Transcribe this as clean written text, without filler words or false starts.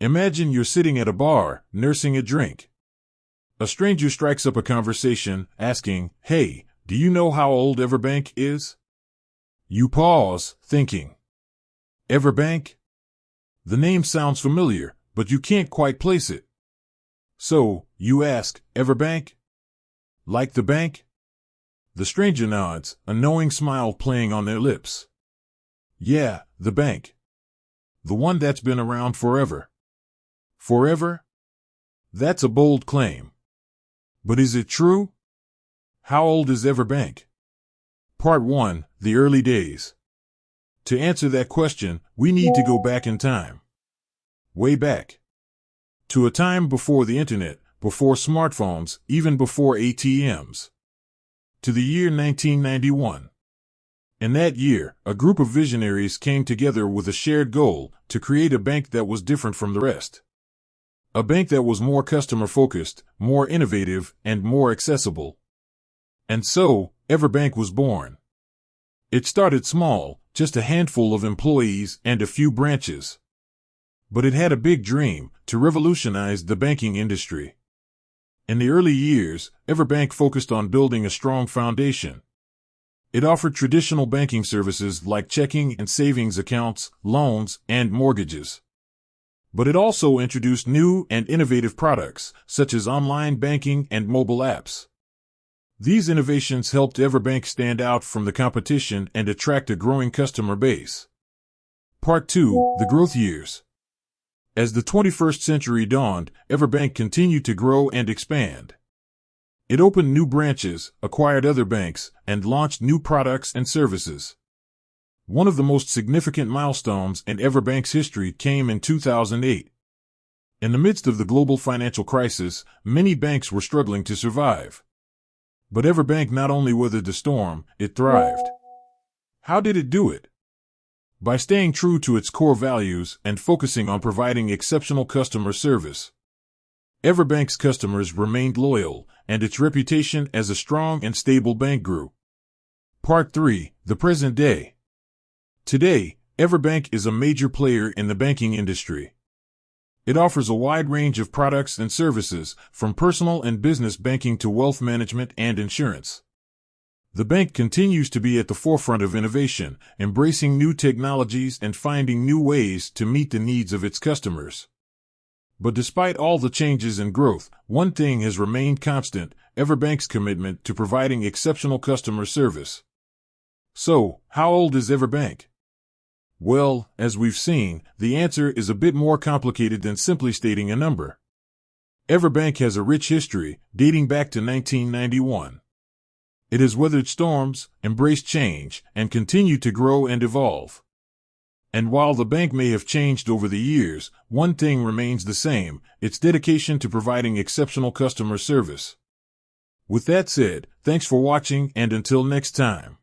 Imagine you're sitting at a bar, nursing a drink. A stranger strikes up a conversation, asking, "Hey, do you know how old EverBank is?" You pause, thinking, "EverBank?" The name sounds familiar, but you can't quite place it. So, you ask, "EverBank? Like the bank?" The stranger nods, a knowing smile playing on their lips. "Yeah, the bank. The one that's been around forever." Forever? That's a bold claim. But is it true? How old is EverBank? Part 1, the early days. To answer that question, we need to go back in time. Way back. To a time before the internet, before smartphones, even before ATMs. To the year 1991. In that year, a group of visionaries came together with a shared goal to create a bank that was different from the rest. A bank that was more customer-focused, more innovative, and more accessible. And so, EverBank was born. It started small, just a handful of employees and a few branches. But it had a big dream, to revolutionize the banking industry. In the early years, EverBank focused on building a strong foundation. It offered traditional banking services like checking and savings accounts, loans, and mortgages. But it also introduced new and innovative products, such as online banking and mobile apps. These innovations helped EverBank stand out from the competition and attract a growing customer base. Part 2, the growth years. As the 21st century dawned, EverBank continued to grow and expand. It opened new branches, acquired other banks, and launched new products and services. One of the most significant milestones in EverBank's history came in 2008. In the midst of the global financial crisis, many banks were struggling to survive. But EverBank not only weathered the storm, it thrived. How did it do it? By staying true to its core values and focusing on providing exceptional customer service. EverBank's customers remained loyal, and its reputation as a strong and stable bank grew. Part 3, the present day. Today, EverBank is a major player in the banking industry. It offers a wide range of products and services, from personal and business banking to wealth management and insurance. The bank continues to be at the forefront of innovation, embracing new technologies and finding new ways to meet the needs of its customers. But despite all the changes and growth, one thing has remained constant: EverBank's commitment to providing exceptional customer service. So, how old is EverBank? Well, as we've seen, the answer is a bit more complicated than simply stating a number. EverBank has a rich history, dating back to 1991. It has weathered storms, embraced change, and continued to grow and evolve. And while the bank may have changed over the years, one thing remains the same: its dedication to providing exceptional customer service. With that said, thanks for watching, and until next time.